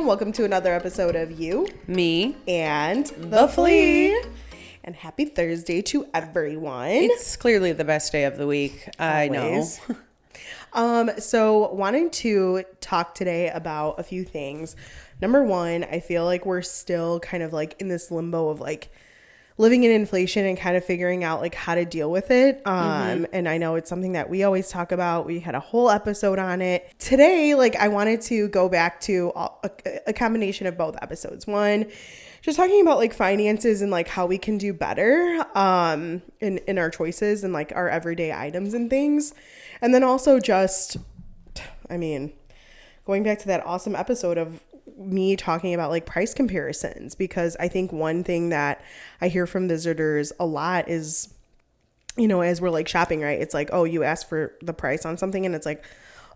Welcome to another episode of You, Me, and The Flea. And happy Thursday to everyone. It's clearly the best day of the week. I know. So wanting to talk today about a few things. Number one, I feel like we're still kind of like in this limbo of like living in inflation and kind of figuring out like how to deal with it. And I know it's something that we always talk about. We had a whole episode on it. Today, like I wanted to go back to a combination of both episodes. One, just talking about like finances and like how we can do better in our choices and like our everyday items and things. And then also just, going back to that awesome episode of me talking about like price comparisons, because I think one thing that I hear from visitors a lot is, you know, as we're like shopping, right? It's like, oh, you ask for the price on something and it's like,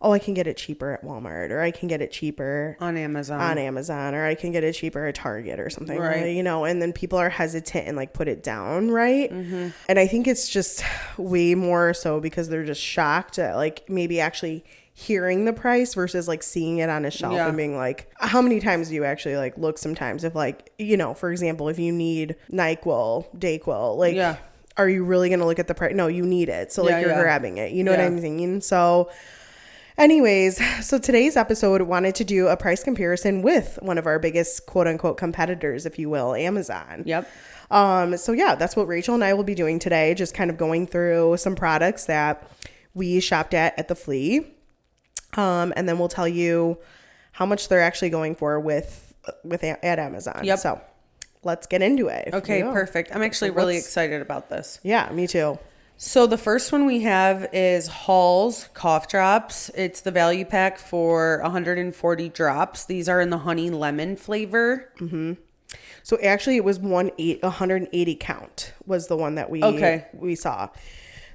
oh, I can get it cheaper at Walmart, or I can get it cheaper on Amazon, or I can get it cheaper at Target or something, right? You know, and then people are hesitant and like put it down, right? And I think it's just way more so because they're just shocked at like maybe actually hearing the price versus like seeing it on a shelf and being like, how many times do you actually like look sometimes if like, you know, for example, if you need NyQuil, DayQuil, like, are you really going to look at the price? No, you need it. So like you're grabbing it, you know what I'm saying? So anyways, so today's episode wanted to do a price comparison with one of our biggest quote unquote competitors, if you will, Amazon. So yeah, that's what Rachel and I will be doing today. Just kind of going through some products that we shopped at the Flea. And then we'll tell you how much they're actually going for at Amazon. So let's get into it. Okay, perfect. I'm actually really excited about this. Yeah, me too. So the first one we have is Hall's cough drops. It's the value pack for 140 drops. These are in the honey lemon flavor. So actually it was 180 count was the one that we saw.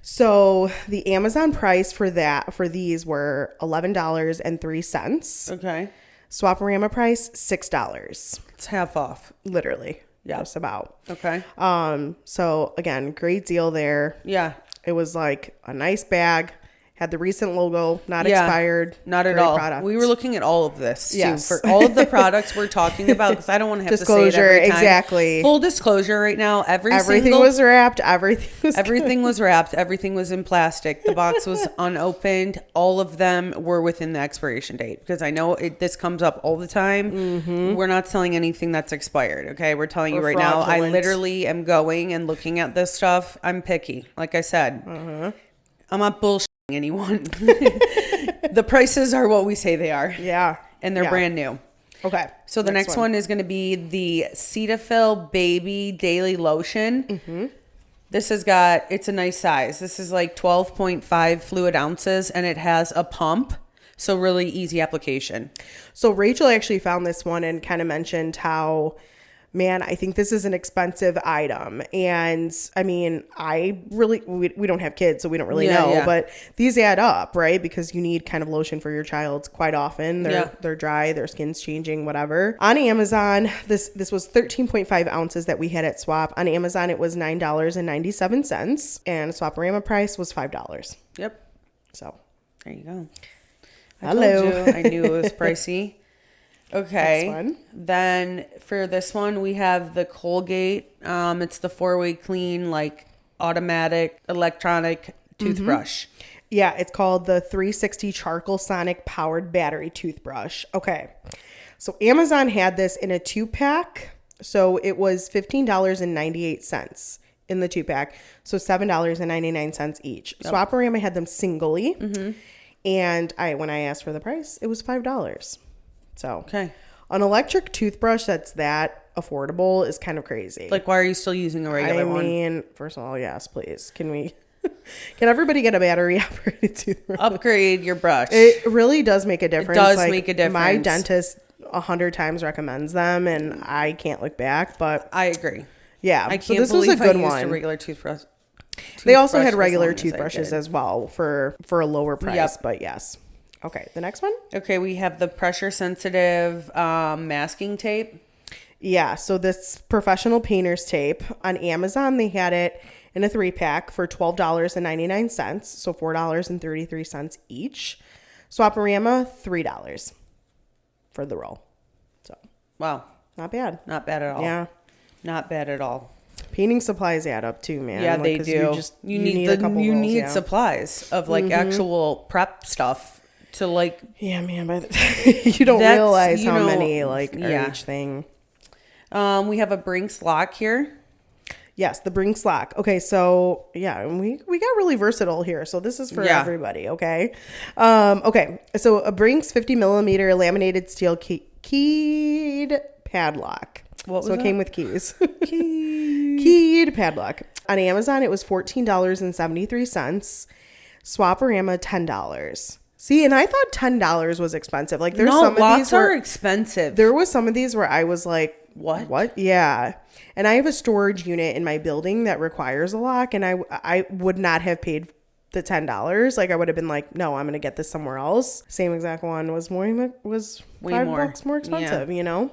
So the Amazon price for these were $11.03. Okay. SwapORama price $6. It's half off. Literally. Yeah. Just about. Okay. So again, great deal there. Yeah. It was like a nice bag. Had the recent logo, not expired. Not at all. Product. We were looking at all of this too, for all of the products we're talking about, because I don't want to have disclosure, to say it every time. Exactly. Full disclosure right now. Everything was wrapped. Everything was wrapped. Everything was in plastic. The box was unopened. All of them were within the expiration date, because I know this comes up all the time. We're not selling anything that's expired. Okay. We're telling you right now, I literally am going and looking at this stuff. I'm picky. Like I said, I'm not bullshitting anyone. The prices are what we say they are. Yeah. And they're brand new. Okay. So the next one is going to be the Cetaphil Baby Daily Lotion. This it's a nice size. This is like 12.5 fluid ounces, and it has a pump. So really easy application. So Rachel actually found this one and kind of mentioned how, man, I think this is an expensive item. And I mean, we don't have kids, so we don't really know, but these add up, right? Because you need kind of lotion for your child quite often. They're dry, their skin's changing, whatever. On Amazon, this was 13.5 ounces that we had at Swap. On Amazon, it was $9.97, and SwapORama price was $5. Yep. So there you go. I knew it was pricey. Okay. Then for this one, we have the Colgate. It's the 4-way clean, like automatic electronic toothbrush. Yeah, it's called the 360 Charcoal Sonic Powered Battery Toothbrush. Okay. So Amazon had this in a 2-pack. So it was $15.98 in the 2-pack. So $7.99 each. Yep. SwapORama had them singly. And when I asked for the price, it was $5. So an electric toothbrush that's that affordable is kind of crazy. Like, why are you still using a regular one? I mean, first of all, yes, please. Can everybody get a battery operated toothbrush? Upgrade your brush. It really does make a difference. It does make a difference. My dentist 100 times recommends them, and I can't look back, but I agree. Yeah. I can't believe I used a regular toothbrush. They also had regular toothbrushes as well for a lower price, but yes. Okay, the next one? Okay, we have the pressure sensitive masking tape. Yeah, so this professional painter's tape. On Amazon, they had it in a 3-pack for $12.99, so $4.33 each. SwapORama, $3 for the roll. So Wow. Not bad. Not bad at all. Yeah. Not bad at all. Painting supplies add up too, man. Yeah, Like, they 'cause do. You need a couple rolls, yeah. supplies of like actual prep stuff to like. Yeah, man. You don't realize how many like are each thing. We have a Brinks lock here. Yes, the Brinks lock. Okay, so yeah, we got really versatile here. So this is for everybody. Okay, okay. So a Brinks 50 millimeter laminated steel keyed padlock. What was so it that? came with keys. Keyed padlock. On Amazon, it was $14.73. SwapORama $10. See, and I thought $10 was expensive. Like there's some of these are expensive. There was some of these where I was like, what? Yeah. And I have a storage unit in my building that requires a lock, and I would not have paid the $10. Like I would have been like, no, I'm gonna get this somewhere else. Same exact one was way $5 more expensive, you know?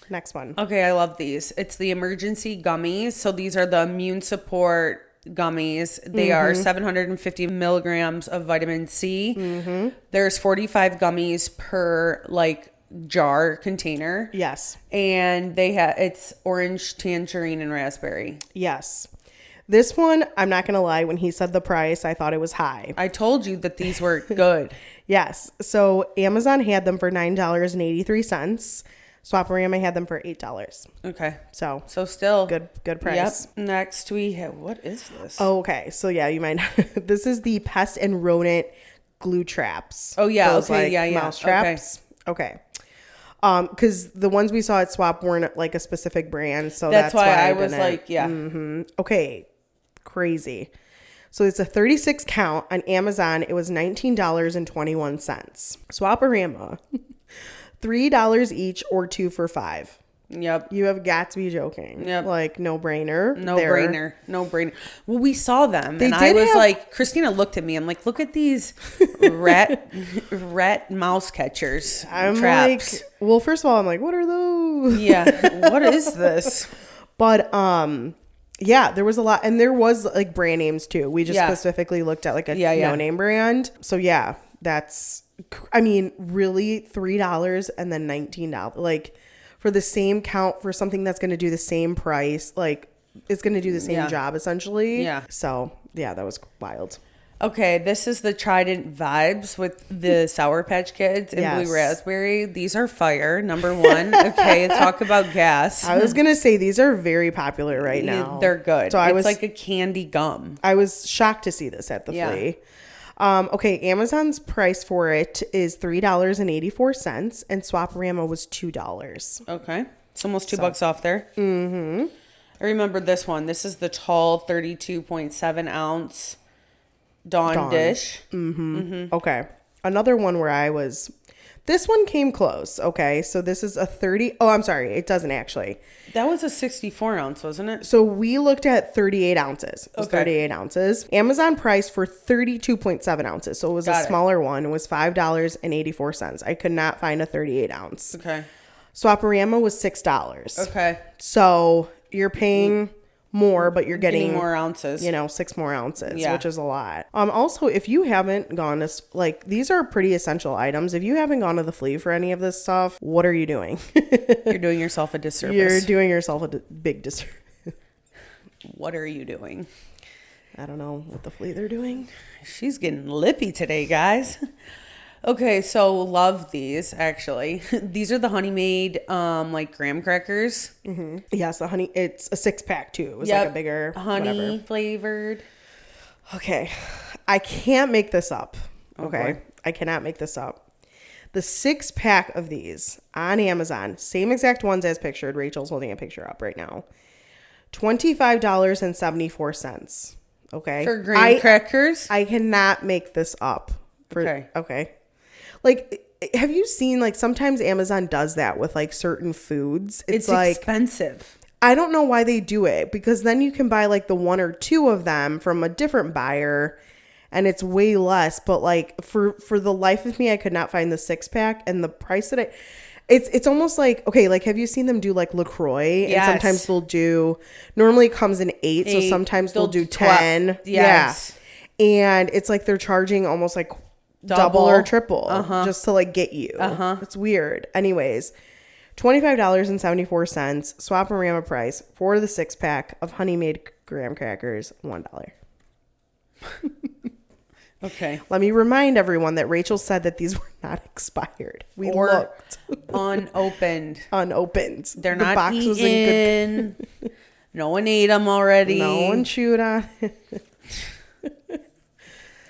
Next one. Okay, I love these. It's the emergency gummies. So these are the immune support gummies. They are 750 milligrams of vitamin C. There's 45 gummies per like jar container. Yes. And it's orange, tangerine, and raspberry. Yes. This one, I'm not gonna lie, when he said the price, I thought it was high. I told you that these were good. Yes. So Amazon had them for $9.83. SwapORama had them for $8. Okay. So still good price. Yep. Next we have, what is this? Oh, okay. So yeah, you might this is the pest and rodent glue traps. Oh yeah. Those, okay. Like, mouse traps. Okay. Because the ones we saw at Swap weren't like a specific brand, so that's why I was like, yeah. Okay. Crazy. So it's a 36 count on Amazon. It was $19.21. SwapORama. $3 each or 2 for $5. Yep. You have got to be joking. Yep. Like no brainer. No brainer. Well, we saw them and I was like, Kristina looked at me. I'm like, look at these rat mouse catchers. Traps. Like, well, first of all, I'm like, what are those? Yeah. What is this? But yeah, there was a lot, and there was like brand names too. We just specifically looked at like a no-name brand. So yeah, that's, I mean, really $3 and then $19, like for the same count for something that's going to do the same price, like it's going to do the same job essentially. Yeah. So yeah, that was wild. Okay, this is the Trident Vibes with the Sour Patch Kids and Blue Raspberry. These are fire, number one. Okay, talk about gas. I was going to say these are very popular right now. They're good. So it's like a candy gum. I was shocked to see this at the flea. Okay, Amazon's price for it is $3.84 and SwapORama was $2. Okay, it's almost $2 off there. I remember this one. This is the tall 32.7 ounce Dawn dish. Okay, another one where this one came close. Okay, so this is a 30. Oh, I'm sorry, it doesn't actually. That was a 64 ounce, wasn't it? So we looked at 38 ounces. It was 38 ounces. Amazon price for 32.7 ounces. So it was a smaller one. It was $5.84. I could not find a 38 ounce. Okay. SwapORama was $6. Okay. So you're paying more, but you're getting more ounces, 6 more ounces, which is a lot. Also, if you haven't gone to, like, these are pretty essential items. If you haven't gone to the flea for any of this stuff, what are you doing? You're doing yourself a disservice. You're doing yourself a big disservice. What are you doing? I don't know what the flea they're doing. She's getting lippy today, guys. Okay, so love these actually. These are the Honey Made like graham crackers. Yes, the honey. It's a 6-pack too. It was like a bigger honey flavored. Okay, I can't make this up. Okay, I cannot make this up. The 6-pack of these on Amazon, same exact ones as pictured. Rachel's holding a picture up right now. $25.74. Okay, for graham crackers. I cannot make this up. Okay. Like, have you seen, like, sometimes Amazon does that with, like, certain foods? It's like expensive. I don't know why they do it, because then you can buy, like, the 1 or 2 of them from a different buyer, and it's way less. But, like, for the life of me, I could not find the 6-pack, and the price that it's almost like, okay, like, have you seen them do, like, LaCroix? Yes. And sometimes they'll do, normally it comes in 8, so sometimes they'll do 10. Yes. Yeah. And it's like they're charging almost, like, double or triple just to like get you. It's weird. Anyways, $25.74. SwapORama price for the 6-pack of Honey Made graham crackers, $1. Okay. Let me remind everyone that Rachel said that these were not expired. We looked. Unopened. Unopened. They're not box eaten. Was in good... No one ate them already. No one chewed on it.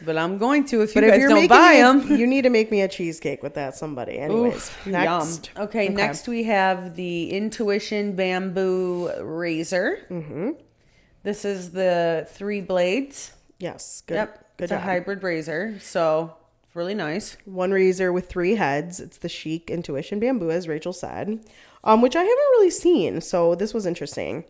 But I'm going to if you guys don't buy them. You need to make me a cheesecake with that, somebody. Anyways, next. Yum. Okay, next we have the Intuition Bamboo Razor. Mm-hmm. This is the 3 blades. Yes. Good. Yep. Good it's job. A hybrid razor, so really nice. 1 razor with 3 heads. It's the Chic Intuition Bamboo, as Rachel said, which I haven't really seen, so this was interesting.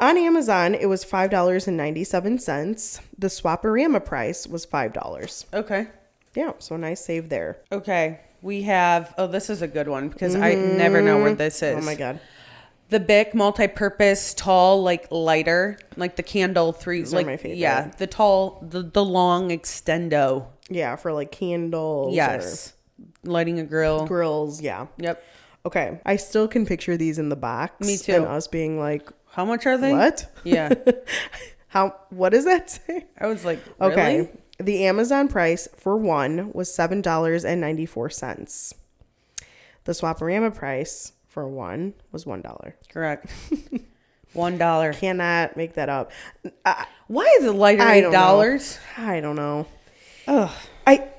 On Amazon, it was $5.97. The SwapORama price was $5. Okay. Yeah, so a nice save there. Okay, we have, this is a good one because I never know where this is. Oh my God. The Bic multi-purpose tall, like lighter, like the candle 3. These like, are my favorite. Yeah, the tall, the long extendo. Yeah, for like candles. Yes. Lighting a grill. Grills, yeah. Yep. Okay, I still can picture these in the box. Me too. And us being like, how much are they? What? Yeah. What does that say? I was like, really? Okay. The Amazon price for one was $7.94. The SwapORama price for one was $1. Correct. $1. Cannot make that up. Why is it lighter $8? I don't know. Ugh.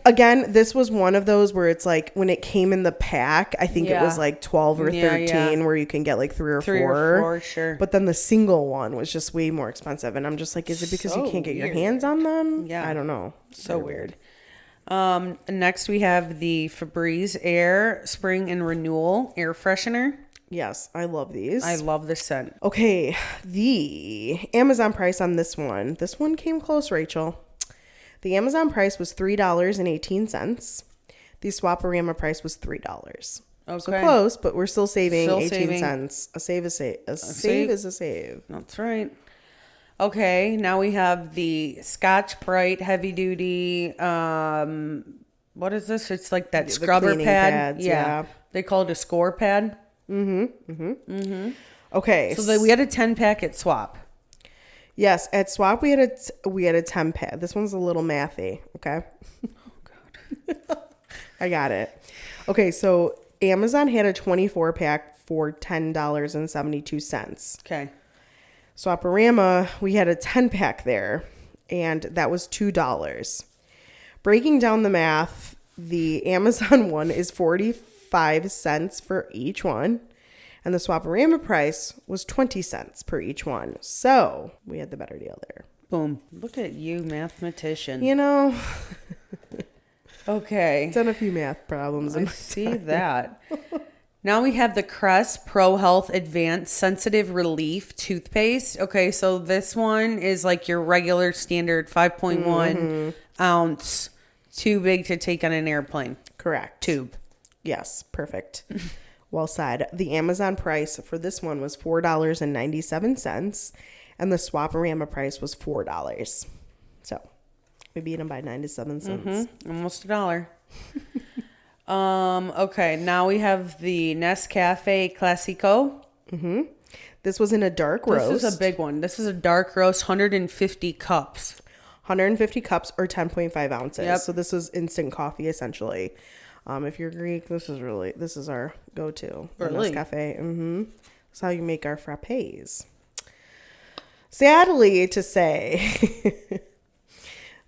Again, this was one of those where it's like when it came in the pack, I think it was like 12 or 13 where you can get like 3 or 4. 3 or 4, sure. But then the single one was just way more expensive. And I'm just like, is it because you can't get your hands on them? Yeah. I don't know. So weird. Next we have the Febreze Air Spring and Renewal Air Freshener. Yes, I love these. I love this scent. Okay, the Amazon price on this one. This one came close, Rachel. The Amazon price was $3.18. The SwapORama price was $3. Okay. So close, but we're still saving 18 cents. A save is a save is a save. That's right. Okay, now we have the Scotch Brite Heavy Duty. What is this? It's like that scrubber pad. Pads, yeah. They call it a score pad. Okay. So we had a 10-pack at Swap. Yes, at Swap we had a 10-pack. This one's a little mathy, okay? Oh God. I got it. Okay, so Amazon had a 24-pack for $10.72. Okay. SwapORama, we had a 10-pack there, and that was $2. Breaking down the math, the Amazon one is 45 cents for each one. And the SwapORama price was 20 cents per each one. So we had the better deal there. Boom. Look at you, mathematician. You know. Okay. Done a few math problems. I see that. Now we have the Crest Pro Health Advanced Sensitive Relief Toothpaste. Okay, so this one is like your regular standard 5.1 ounce, too big to take on an airplane. Correct. Tube. Yes, perfect. Well said. The Amazon price for this one was $4.97, and the SwapORama price was $4. So we beat them by 97 cents. Almost $1. Okay, now we have the Nescafe Classico. This was in a dark roast. This is a big one. This is a dark roast, 150 cups. 150 cups or 10.5 ounces. Yep. So this was instant coffee, essentially. If you're Greek, this is our go-to. Really? Nescafe. That's how you make our frappes. Sadly to say,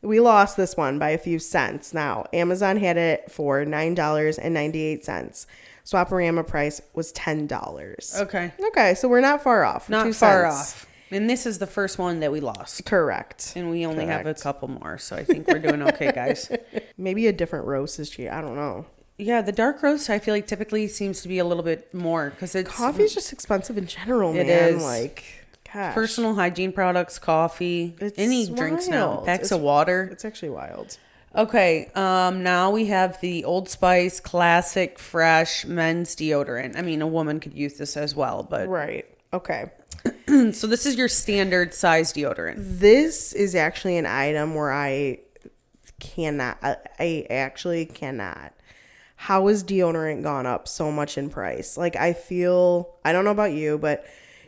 we lost this one by a few cents. Now, Amazon had it for $9.98. SwapORama price was $10. Okay, so we're not far off. Not far off. And this is the first one that we lost. Correct. And we only have a couple more, so I think we're doing okay, guys. Maybe a different roast is cheap. I don't know. Yeah, the dark roast, I feel like typically seems to be a little bit more because it's... Coffee's just expensive in general, man. It is. Like, gosh. Personal hygiene products, coffee, any drinks now. Packs of water. It's actually wild. Okay, now we have the Old Spice Classic Fresh Men's Deodorant. I mean, a woman could use this as well, but... Right. Okay. So this is your standard size deodorant. This is actually an item where I actually cannot how has deodorant gone up so much in price? Like, I don't know about you, but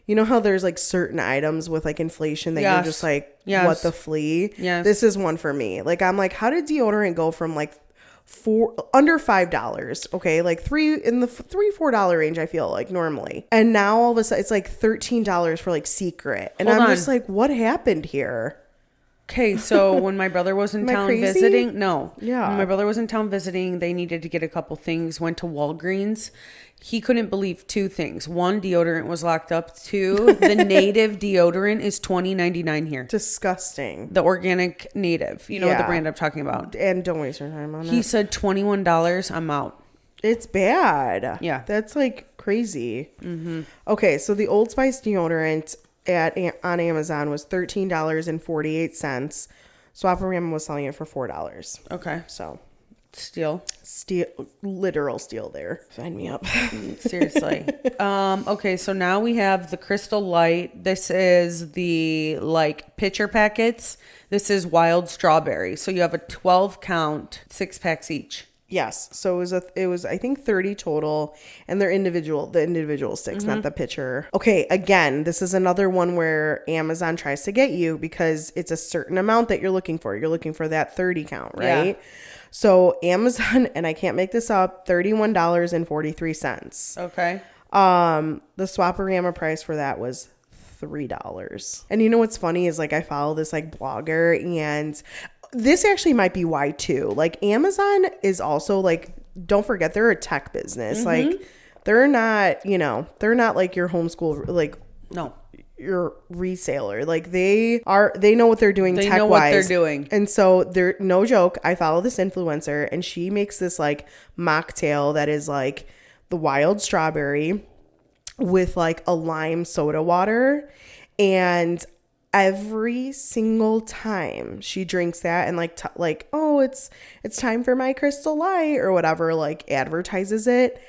you know how there's like certain items with like inflation that you're just like, what the flea? Yes. This is one for me. Like, I'm like, how did deodorant go from like under $5? Okay. Like in the $3-4 range, I feel like normally. And now all of a sudden it's like $13 for like Secret. And I'm just like, what happened here? Okay, so when my brother was in town visiting, when my brother was in town visiting, they needed to get a couple things, went to Walgreens. He couldn't believe two things. One, deodorant was locked up. Two, the native deodorant is $20.99 here. Disgusting. The organic native. You know what the brand I'm talking about. And don't waste your time on it. He said $21, I'm out. It's bad. Yeah. That's like crazy. Mm-hmm. Okay, so the Old Spice deodorant on Amazon was $13.48. SwapORama was selling it for $4. Okay. So literal steal there. Sign me up. Seriously. Okay, so now we have the Crystal Light. This is the like pitcher packets. This is wild strawberry. So you have a 12 count, 6 packs each. Yes. So it was I think 30 total, and they're the individual sticks, not the pitcher. Okay, again, this is another one where Amazon tries to get you because it's a certain amount that you're looking for. You're looking for that 30 count, right? Yeah. So Amazon, and I can't make this up, $31.43. Okay. The SwapORama price for that was $3. And you know what's funny is like I follow this like blogger, and this actually might be why too. Like Amazon is also like, don't forget they're a tech business. Like they're not, they're not like your homeschool, like your reseller. Like they know what they're doing tech wise. They know what they're doing. And so they're, no joke, I follow this influencer and she makes this like mocktail that is like the wild strawberry with like a lime soda water, and every single time she drinks that and like oh, it's time for my Crystal Light or whatever, like advertises it,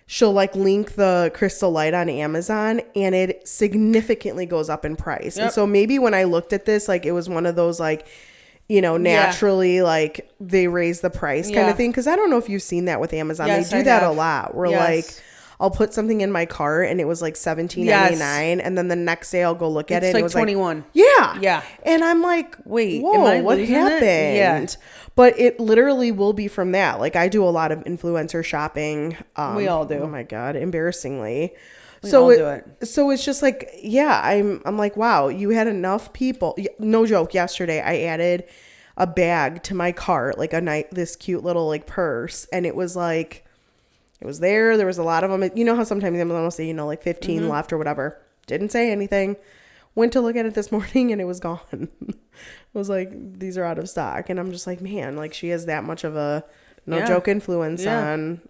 she'll like link the Crystal Light on Amazon and it significantly goes up in price. Yep. And so maybe when I looked at this, like it was one of those like, naturally like they raise the price kind of thing. Cause I don't know if you've seen that with Amazon. Yes, they do that a lot. Where like I'll put something in my cart and it was like $17.99, and then the next day I'll go look at it. Like and it was 21. Like, yeah. And I'm like, wait, whoa, what happened? Yeah. But it literally will be from that. Like I do a lot of influencer shopping. We all do. Oh my God, embarrassingly. We all do it. So it's just like, I'm like, wow, you had enough people. No joke. Yesterday I added a bag to my cart, like this cute little like purse, and it was like, it was there. There was a lot of them. You know how sometimes Amazon will say, like 15 left or whatever. Didn't say anything. Went to look at it this morning and it was gone. I was like, these are out of stock. And I'm just like, man, like she has that much of a joke influence on.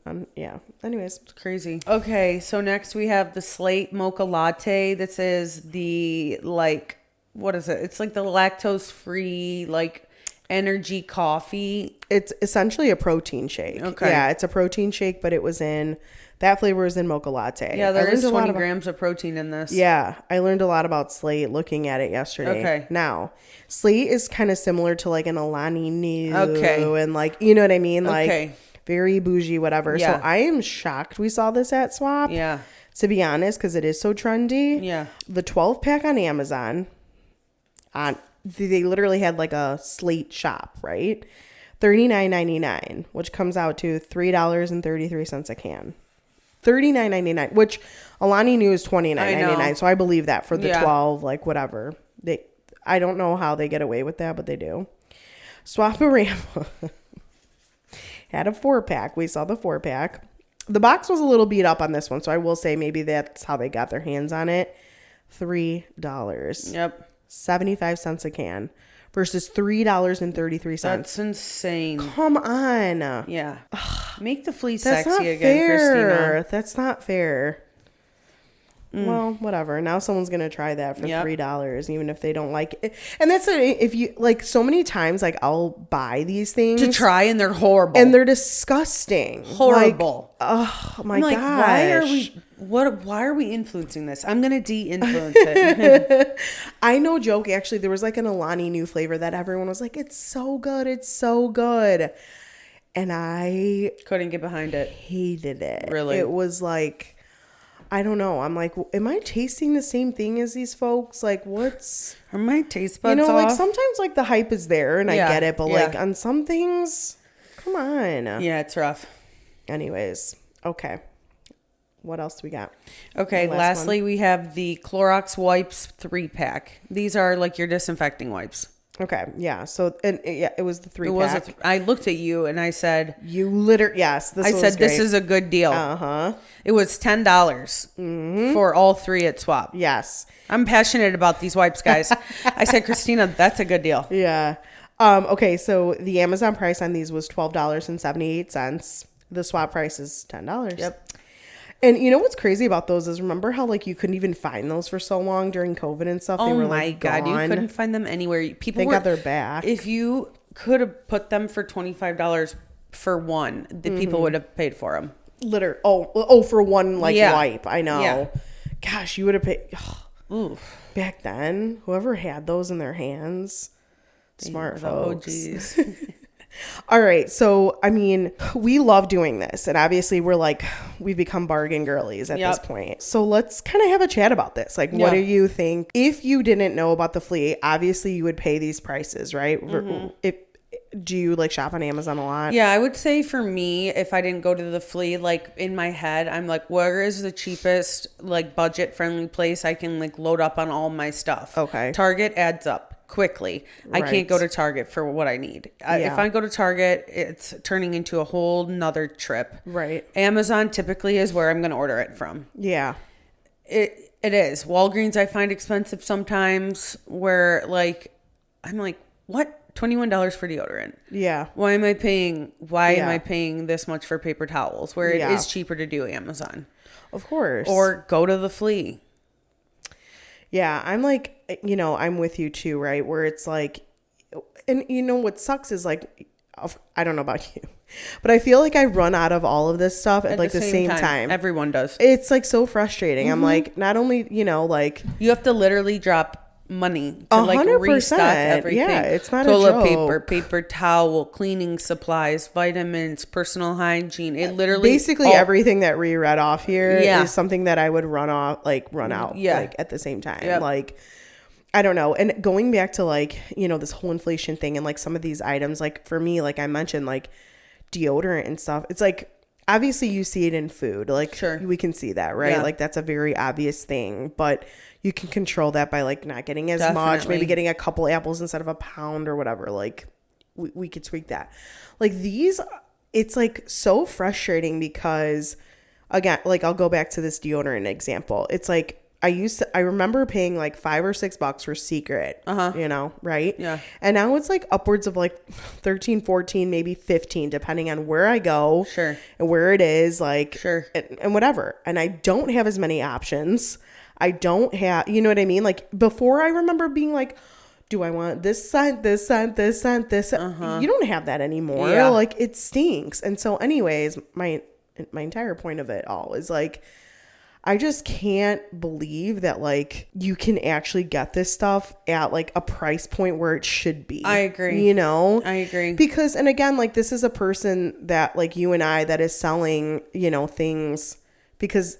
Anyways, it's crazy. Okay. So next we have the Slate Mocha Latte. This is the like, what is it? It's like the lactose free, like energy coffee. It's essentially a protein shake. Okay. Yeah, it's a protein shake, but that flavor is in mocha latte. Yeah, there is 20 grams of protein in this. Yeah, I learned a lot about Slate looking at it yesterday. Okay. Now, Slate is kind of similar to like an Alani Nu. Okay. And like, you know what I mean? Like very bougie, whatever. Yeah. So I am shocked we saw this at Swap. Yeah. To be honest, because it is so trendy. Yeah. The 12 pack on Amazon, they literally had like a Slate shop, right? $39.99, which comes out to $3.33 a can. $39.99, which Alani Nu is $29.99. So I believe that for the 12, like whatever. I don't know how they get away with that, but they do. SwapORama had a 4-pack. We saw the 4-pack. The box was a little beat up on this one, so I will say maybe that's how they got their hands on it. $3. Yep. 75 cents a can versus $3.33. That's insane. Come on. Yeah. Make the flea sexy again, Kristina. That's not fair. Well, whatever. Now someone's going to try that for $3, even if they don't like it. And that's if you like so many times, like I'll buy these things to try and they're horrible and they're disgusting. Horrible. Like, oh my gosh. Why are we influencing this? I'm going to de-influence it. I no joke. Actually, there was like an Alani Nu flavor that everyone was like, it's so good. It's so good. And I couldn't get behind it. hated it. Really? It was like, I don't know. I'm like, am I tasting the same thing as these folks? Like, what's... Are my taste buds You know, like off? sometimes like the hype is there and I get it. But like on some things, come on. Yeah, it's rough. Anyways. Okay. What else do we got? Okay, lastly, we have the Clorox wipes 3-pack. These are like your disinfecting wipes. Okay, yeah. So, and yeah, it was the 3-pack. I looked at you and I said... Yes, I said, this is a good deal. Uh-huh. It was $10 for all 3 at Swap. Yes. I'm passionate about these wipes, guys. I said, Kristina, that's a good deal. Yeah. Okay, so the Amazon price on these was $12.78. The Swap price is $10. Yep. And you know what's crazy about those is remember how like you couldn't even find those for so long during COVID and stuff? Oh they were my like God, gone. you couldn't find them anywhere. People Thank God they're back. If you could have put them for $25 for one, the people would have paid for them. For one wipe. I know. Yeah. Gosh, you would have paid. Oof. Back then, whoever had those in their hands, smart folks. Oh, jeez. All right. So, I mean, we love doing this. And obviously, we've become bargain girlies at this point. So, let's kind of have a chat about this. Like, what do you think? If you didn't know about the flea, obviously, you would pay these prices, right? Do you like shop on Amazon a lot? Yeah, I would say for me, if I didn't go to the flea, like in my head, I'm like, where is the cheapest, like budget friendly place I can like load up on all my stuff? Okay. Target adds up quickly. I can't go to Target for what I need. If I go to Target, it's turning into a whole nother trip. Right. Amazon typically is where I'm going to order it from. Yeah. It is. Walgreens I find expensive sometimes where like, I'm like, what? $21 for deodorant. Yeah. Why am I paying this much for paper towels where it is cheaper to do Amazon? Of course. Or go to the flea. Yeah, I'm like, I'm with you too, right? Where it's like, and what sucks is like, I don't know about you, but I feel like I run out of all of this stuff at like the same time. Everyone does. It's like so frustrating. I'm like, not only, like. You have to literally drop money to like 100%. restock everything. Yeah, it's not toilet a joke. paper towel, cleaning supplies, vitamins, personal hygiene. It literally basically everything that we read off here is something that I would run out like at the same time. Yep. Like I don't know. And going back to like, this whole inflation thing and like some of these items, like for me, like I mentioned, like deodorant and stuff, it's like obviously you see it in food, like sure. we can see that, right? Yeah. Like that's a very obvious thing, but you can control that by like not getting as much, maybe getting a couple apples instead of a pound or whatever. Like we could tweak that. Like these, it's like so frustrating because again, like I'll go back to this deodorant example. It's like I remember paying like $5 or $6 for Secret, right? Yeah. And now it's like upwards of like 13, 14, maybe 15, depending on where I go. Sure. And where it is, like, sure. And whatever. And I don't have as many options. I don't have, you know what I mean? Like before I remember being like, do I want this scent, this scent, this scent, this scent? You don't have that anymore. Yeah. Like it stinks. And so anyways, my entire point of it all is like, I just can't believe that like you can actually get this stuff at like a price point where it should be. I agree. I agree. Because, and again, like this is a person that like you and I that is selling, things because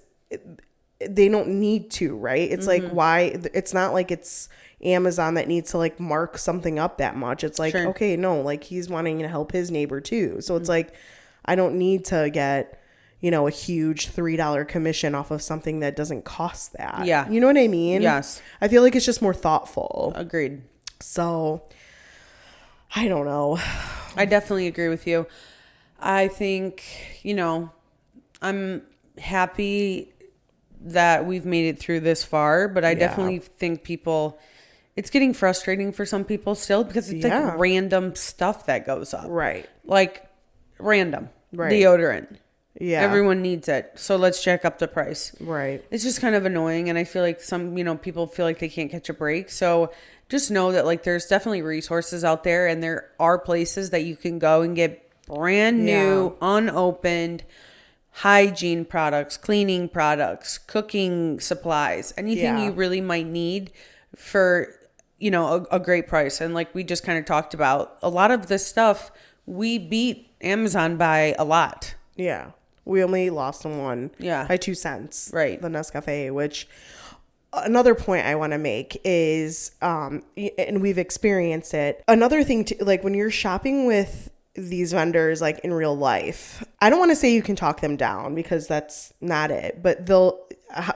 they don't need to, right? It's like, why? It's not like it's Amazon that needs to like mark something up that much. It's like, okay, no, like he's wanting to help his neighbor too. So it's like, I don't need to get, a huge $3 commission off of something that doesn't cost that. Yeah. You know what I mean? Yes. I feel like it's just more thoughtful. Agreed. So I don't know. I definitely agree with you. I think, I'm happy that we've made it through this far, but I definitely think it's getting frustrating for some people still because it's like random stuff that goes up. Right. Like random. Right. Deodorant. Yeah. Everyone needs it. So let's jack up the price. Right. It's just kind of annoying. And I feel like some, people feel like they can't catch a break. So just know that like there's definitely resources out there and there are places that you can go and get brand new, unopened hygiene products, cleaning products, cooking supplies, anything you really might need for, a great price. And like we just kind of talked about, a lot of this stuff we beat Amazon by a lot. Yeah. We only lost on one by 2 cents. Right. The Nescafe, which another point I want to make is, and we've experienced it. Another thing to like when you're shopping with these vendors, like in real life, I don't want to say you can talk them down because that's not it. But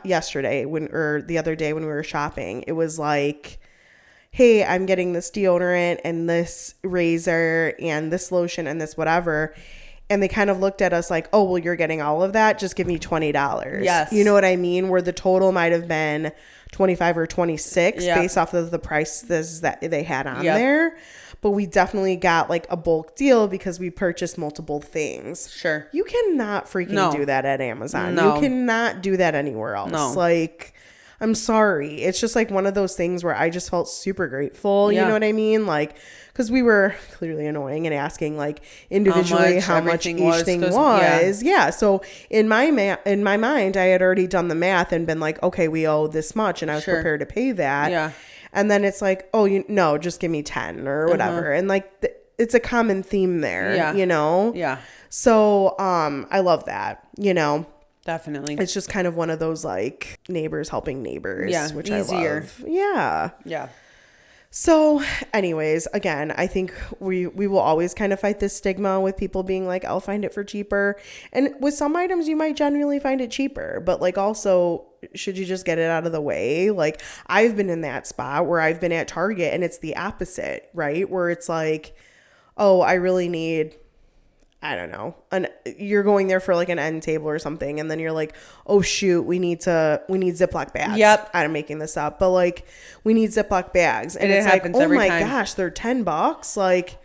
yesterday or the other day when we were shopping, it was like, hey, I'm getting this deodorant and this razor and this lotion and this whatever. And they kind of looked at us like, oh, well, you're getting all of that. Just give me $20. Yes. You know what I mean? Where the total might have been 25 or 26 based off of the prices that they had on there. But we definitely got like a bulk deal because we purchased multiple things. Sure. You cannot freaking do that at Amazon. No. You cannot do that anywhere else. No. Like, I'm sorry. It's just like one of those things where I just felt super grateful. You know what I mean? Like, because we were clearly annoying and asking like individually how much each thing was. Yeah. So in my mind, I had already done the math and been like, okay, we owe this much, and I was prepared to pay that. Yeah. And then it's like, oh, no, just give me 10 or whatever. And like it's a common theme there. You know. Yeah. So I love that. You know. Definitely. It's just kind of one of those like neighbors helping neighbors, which easier. I love. Yeah. Yeah. So anyways, again, I think we will always kind of fight this stigma with people being like, I'll find it for cheaper. And with some items, you might genuinely find it cheaper. But like also, should you just get it out of the way? Like I've been in that spot where I've been at Target and it's the opposite, right? Where it's like, oh, I really need, I don't know, you're going there for like an end table or something, and then you're like, oh shoot, we need Ziploc bags. Yep. I'm making this up, but like we need Ziploc bags, and it's like, oh my gosh, they're $10. Like,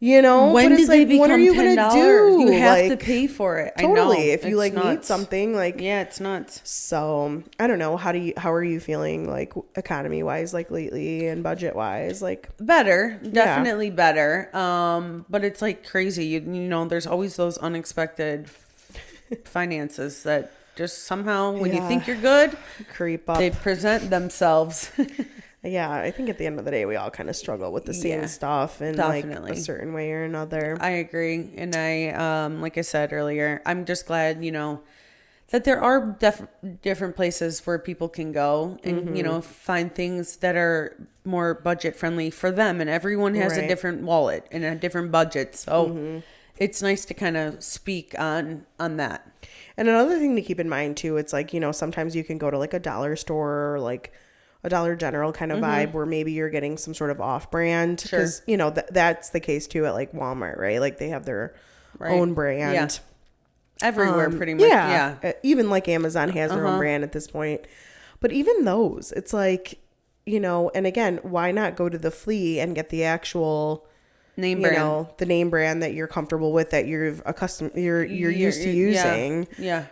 you know, when did they become what are you $10? Gonna do? You have like, to pay for it. Totally. I know. If you like nuts. Need something, like it's nuts. So I don't know. How are you feeling like economy wise, like lately, and budget wise, like better, definitely better. But it's like crazy. You know, there's always those unexpected finances that just somehow when you think you're good, creep up. They present themselves. Yeah, I think at the end of the day, we all kind of struggle with the same stuff in like a certain way or another. I agree. And I, like I said earlier, I'm just glad, you know, that there are different places where people can go and, you know, find things that are more budget friendly for them. And everyone has a different wallet and a different budget. So it's nice to kind of speak on that. And another thing to keep in mind too, it's like, you know, sometimes you can go to like a dollar store or like a Dollar General kind of vibe where maybe you're getting some sort of off-brand because you know that's the case too at like Walmart, right? Like they have their own brand everywhere pretty much. Even like Amazon has their own brand at this point, but even those, it's like, you know, and again, why not go to the flea and get the actual name brand, you know, the name brand that you're comfortable with, that you're used to using,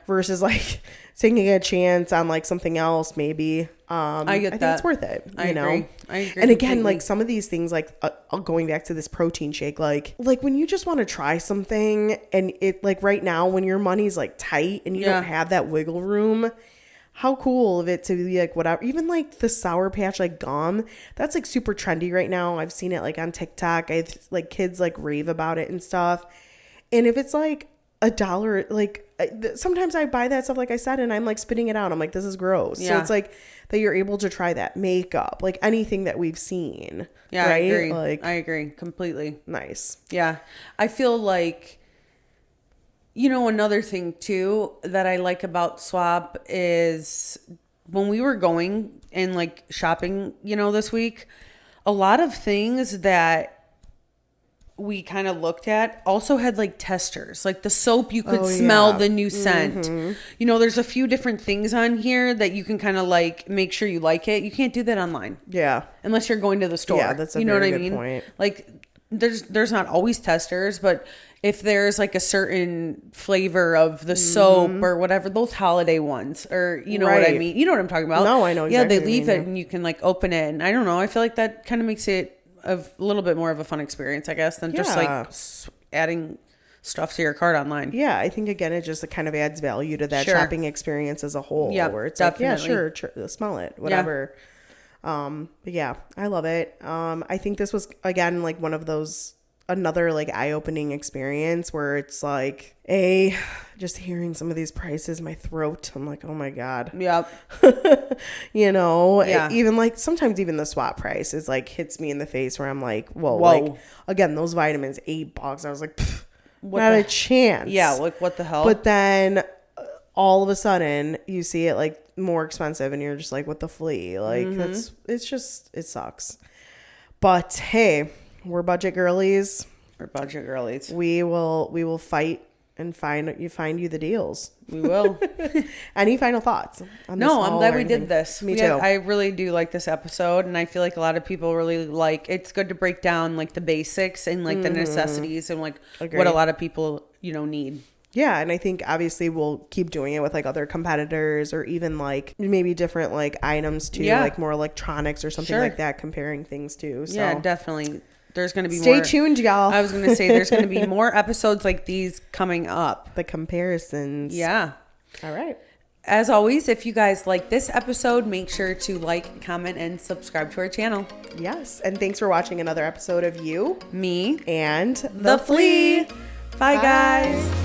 versus like taking a chance on like something else maybe. I think it's worth it. You know? I agree. And again, completely. Like some of these things, like going back to this protein shake, like when you just want to try something and it like right now when your money's like tight and you don't have that wiggle room, how cool of it to be like whatever, even like the Sour Patch like gum, that's like super trendy right now. I've seen it like on TikTok. I've like kids like rave about it and stuff. And if it's like $1, like sometimes I buy that stuff, like I said, and I'm like spitting it out. I'm like, this is gross. So it's like that you're able to try that makeup, like anything that we've seen. Yeah, right? I agree. Like, I agree completely. Nice. Yeah. I feel like, you know, another thing too that I like about Swap is when we were going and like shopping, you know, this week, a lot of things that we kind of looked at also had like testers, like the soap, you could smell the new scent. You know, there's a few different things on here that you can kind of like make sure you like it. You can't do that online. Yeah. Unless you're going to the store. Yeah, that's a very good point. Like there's not always testers, but if there's like a certain flavor of the soap or whatever, those holiday ones, or you know what I mean? You know what I'm talking about? No, I know exactly. Yeah, they leave it and you can like open it. And I don't know. I feel like that kind of makes it a little bit more of a fun experience, I guess, than just like adding stuff to your cart online. Yeah, I think again, it just kind of adds value to that shopping experience as a whole. Yeah, where it's definitely. Like, yeah, sure, smell it, whatever. Yeah. But yeah, I love it. I think this was again like one of those another like eye-opening experience where it's like just hearing some of these prices, my throat, I'm like, oh my God. Yep. Even like sometimes even the swap price is like hits me in the face where I'm like, whoa. Like again, those vitamins, $8. I was like, not a chance. Yeah, like what the hell? But then all of a sudden you see it like more expensive and you're just like, what the flea? Like it sucks. But hey, we're budget girlies. We're budget girlies. We will fight and find you the deals. We will. Any final thoughts on this? No, I'm glad we did this. Me too. I really do like this episode, and I feel like a lot of people really like. It's good to break down like the basics and like the necessities and like what a lot of people need. Yeah, and I think obviously we'll keep doing it with like other competitors or even like maybe different like items too, like more electronics or something like that, comparing things too. So yeah, definitely. There's going to be more. Stay tuned, y'all. I was going to say there's going to be more episodes like these coming up. The comparisons. Yeah. All right. As always, if you guys like this episode, make sure to like, comment, and subscribe to our channel. Yes. And thanks for watching another episode of You, Me, and the Flea. Bye, guys.